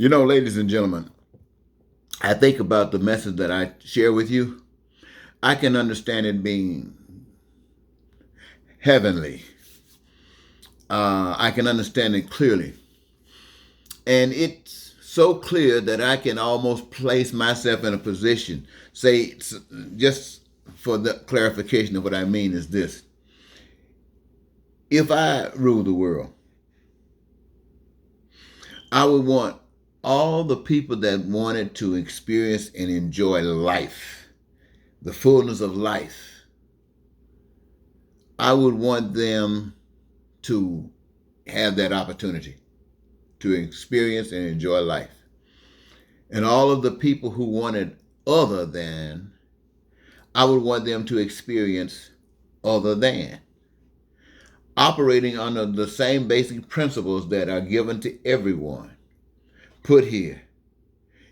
Ladies and gentlemen, I think about the message that I share with you. I can understand it being heavenly. I can understand it clearly. And it's so clear that I can almost place myself in a position, say, just for the clarification of what I mean is this. If I rule the world, I would want all the people that wanted to experience and enjoy life, the fullness of life. I would want them to have that opportunity to experience and enjoy life. And all of the people who wanted other than, I would want them to experience other than. Operating under the same basic principles that are given to everyone. Put here,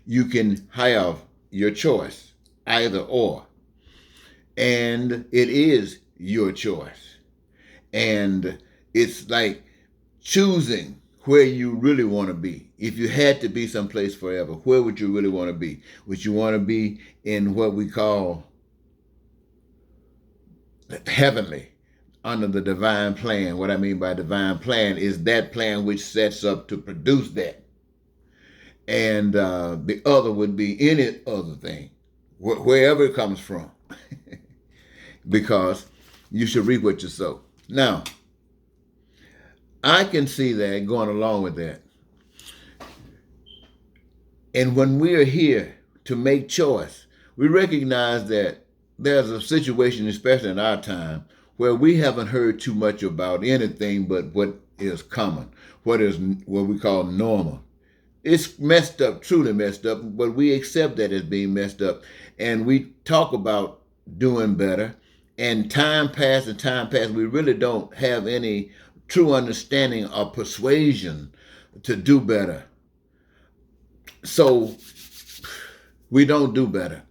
you can have your choice, either or. And it is your choice. And it's like choosing where you really want to be. If you had to be someplace forever, where would you really want to be? Would you want to be in what we call heavenly, under the divine plan? What I mean by divine plan is that plan which sets up to produce that. And the other would be any other thing, wherever it comes from, because you should reap what you sow. Now, I can see that going along with that. And when we are here to make choice, we recognize that there's a situation, especially in our time, where we haven't heard too much about anything but what is common, what we call normal. It's messed up, truly messed up, but we accept that as being messed up. And we talk about doing better. And time passed, we really don't have any true understanding or persuasion to do better. So we don't do better.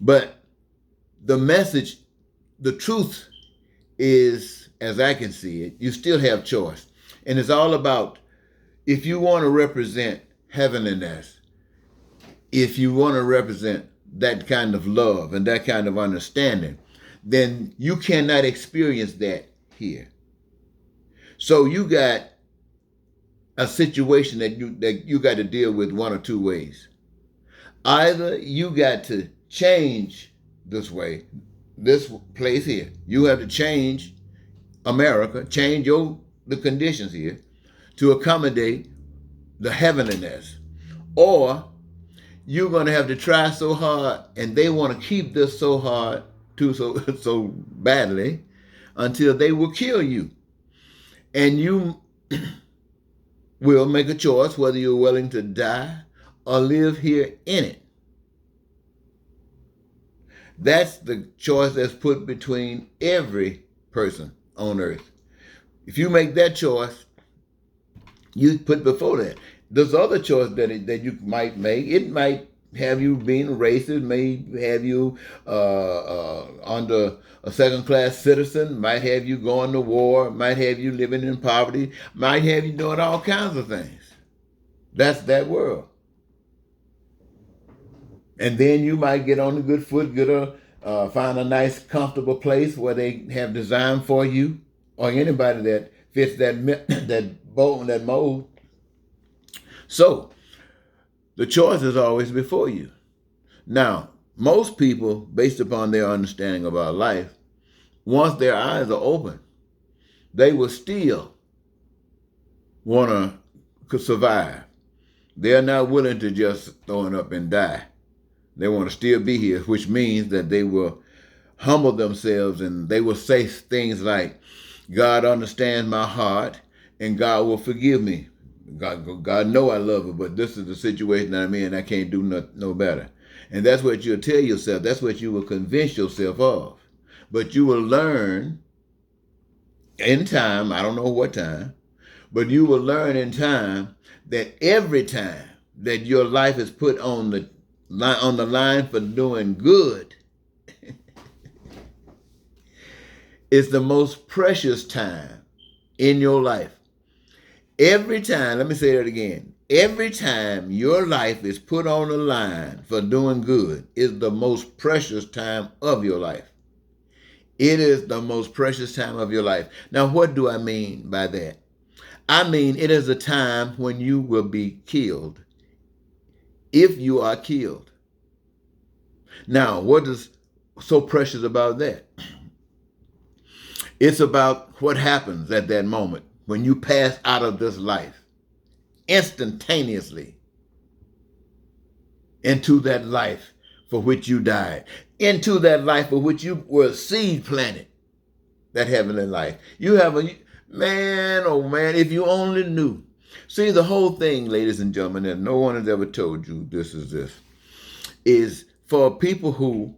But the message, the truth is, as I can see it, you still have choice. And it's all about, if you want to represent heavenliness, if you want to represent that kind of love and that kind of understanding, then you cannot experience that here. So you got a situation that you got to deal with one or two ways. Either you got to change this way, this place here. You have to change America, change the conditions here to accommodate the heavenliness. Or you're going to have to try so hard, and they want to keep this so hard, too, so badly, until they will kill you. And you will make a choice whether you're willing to die or live here in it. That's the choice that's put between every person on earth. If you make that choice, you put before that. There's other choice that you might make. It might have you being racist, may have you under a second-class citizen, might have you going to war, might have you living in poverty, might have you doing all kinds of things. That's that world. And then you might get on a good foot, find a nice, comfortable place where they have designed for you, or anybody that fits that mold. So the choice is always before you. Now, most people, based upon their understanding about life, once their eyes are open, they will still want to survive. They're not willing to just throw it up and die. They want to still be here, which means that they will humble themselves and they will say things like, God understands my heart and God will forgive me. God know I love her, but this is the situation that I'm in and I can't do no better. And that's what you'll tell yourself. That's what you will convince yourself of. But you will learn in time, I don't know what time, but you will learn in time that every time that your life is put on the line for doing good, it's the most precious time in your life. Every time, let me say that again. Every time your life is put on the line for doing good is the most precious time of your life. It is the most precious time of your life. Now, what do I mean by that? I mean, it is a time when you will be killed if you are killed. Now, what is so precious about that? It's about what happens at that moment when you pass out of this life instantaneously into that life for which you died, into that life for which you were seed planted, that heavenly life. You have a man, oh man, if you only knew. See, the whole thing, ladies and gentlemen, and no one has ever told you this is for people who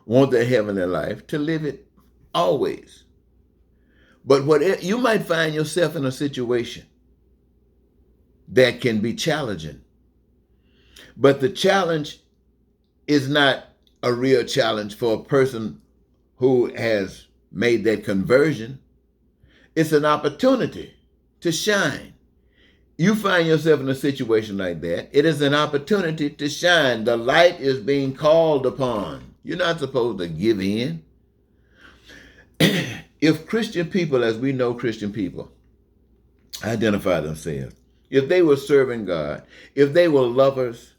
want their heavenly life to live it always. But what you might find yourself in a situation that can be challenging. But the challenge is not a real challenge for a person who has made that conversion. It's an opportunity to shine. You find yourself in a situation like that, it is an opportunity to shine. The light is being called upon. You're not supposed to give in. If Christian people, as we know Christian people, identify themselves, if they were serving God, if they were lovers,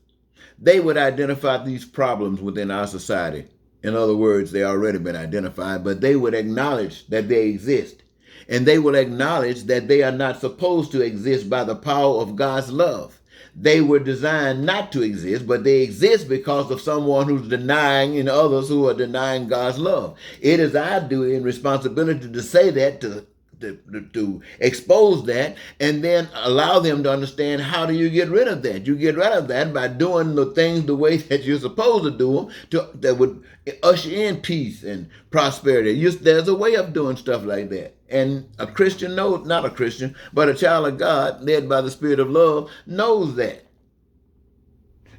they would identify these problems within our society. In other words, they already been identified, but they would acknowledge that they exist. And they will acknowledge that they are not supposed to exist by the power of God's love. They were designed not to exist, but they exist because of someone who's denying and others who are denying God's love. It is our duty and responsibility to say that, to expose that, and then allow them to understand how do you get rid of that. You get rid of that by doing the things the way that you're supposed to do them, that would usher in peace and prosperity. There's a way of doing stuff like that. And a Christian knows, not a Christian, but a child of God led by the Spirit of love knows that.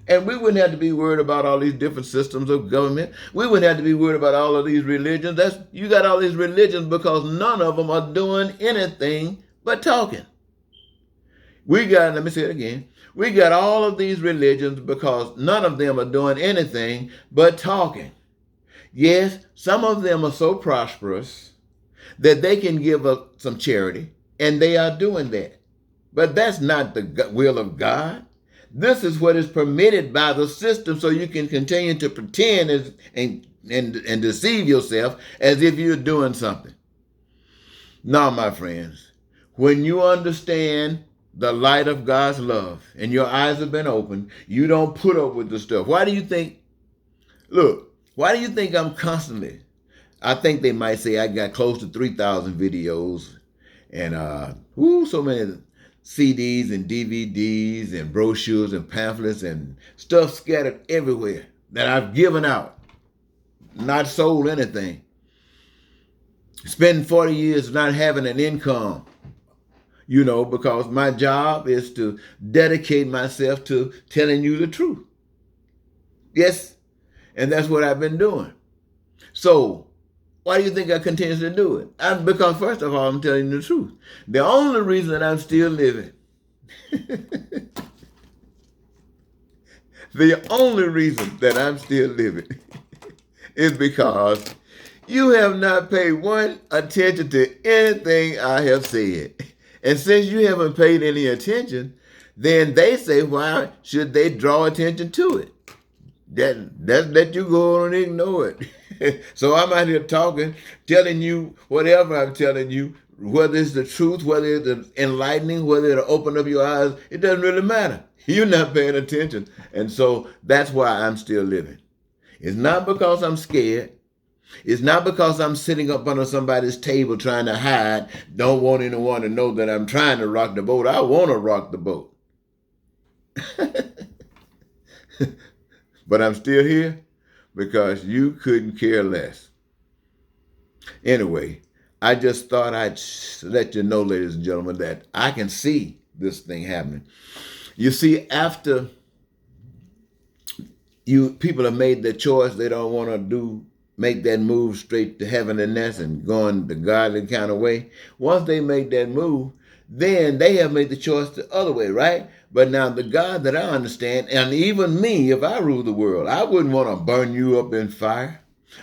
And we wouldn't have to be worried about all these different systems of government. We wouldn't have to be worried about all of these religions. You got all these religions because none of them are doing anything but talking. Let me say it again. We got all of these religions because none of them are doing anything but talking. Yes, some of them are so prosperous that they can give up some charity, and they are doing that. But that's not the will of God. This is what is permitted by the system, so you can continue to pretend and deceive yourself as if you're doing something. Now, my friends, when you understand the light of God's love and your eyes have been opened, you don't put up with the stuff. Why do you think I'm constantly, I think they might say I got close to 3,000 videos and so many CDs and DVDs and brochures and pamphlets and stuff scattered everywhere that I've given out, not sold anything. Spending 40 years not having an income, because my job is to dedicate myself to telling you the truth. Yes, and that's what I've been doing. So, why do you think I continue to do it? Because first of all, I'm telling you the truth. The only reason that I'm still living, the only reason that I'm still living is because you have not paid one attention to anything I have said. And since you haven't paid any attention, then they say, why should they draw attention to it? That's let you go on and ignore it. So I'm out here talking, telling you whatever I'm telling you, whether it's the truth, whether it's enlightening, whether it'll open up your eyes, it doesn't really matter. You're not paying attention. And so that's why I'm still living. It's not because I'm scared. It's not because I'm sitting up under somebody's table trying to hide, don't want anyone to know that I'm trying to rock the boat. I want to rock the boat. But I'm still here because you couldn't care less. Anyway, I just thought I'd let you know, ladies and gentlemen, that I can see this thing happening. You see, after people have made their choice, they don't want to make that move straight to heavenliness and going the godly kind of way. Once they make that move, then they have made the choice the other way, right? But now the God that I understand, and even me, if I rule the world, I wouldn't want to burn you up in fire.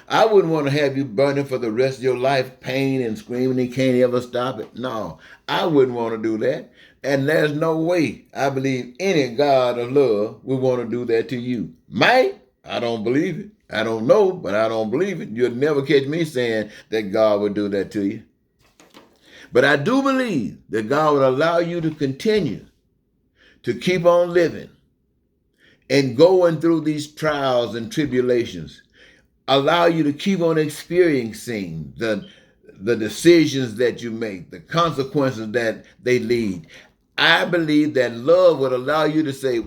I wouldn't want to have you burning for the rest of your life, pain and screaming, he can't ever stop it. No, I wouldn't want to do that. And there's no way I believe any God of love would want to do that to you. Might? I don't believe it. I don't know, but I don't believe it. You'll never catch me saying that God would do that to you. But I do believe that God would allow you to continue to keep on living and going through these trials and tribulations, allow you to keep on experiencing the decisions that you make, the consequences that they lead. I believe that love would allow you to say,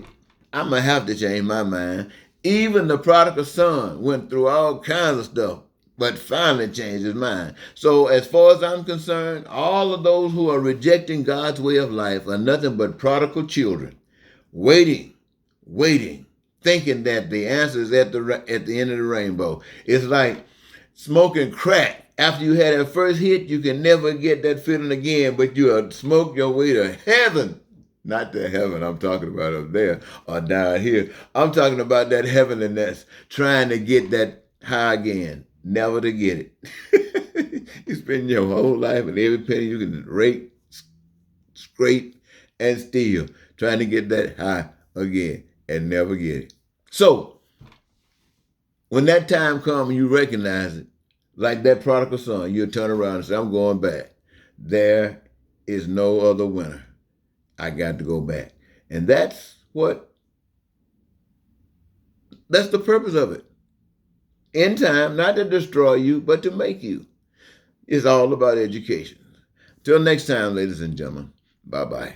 I'm going to have to change my mind. Even the prodigal son went through all kinds of stuff, but finally changed his mind. So as far as I'm concerned, all of those who are rejecting God's way of life are nothing but prodigal children, waiting, thinking that the answer is at the end of the rainbow. It's like smoking crack. After you had that first hit, you can never get that feeling again, but you smoke your way to heaven. Not to heaven I'm talking about up there or down here. I'm talking about that heavenliness, trying to get that high again, never to get it. You spend your whole life and every penny you can rake, scrape, and steal, trying to get that high again and never get it. So, when that time comes and you recognize it, like that prodigal son, you'll turn around and say, I'm going back. There is no other winner. I got to go back. And that's the purpose of it. In time, not to destroy you, but to make you. It's all about education. Till next time, ladies and gentlemen, bye-bye.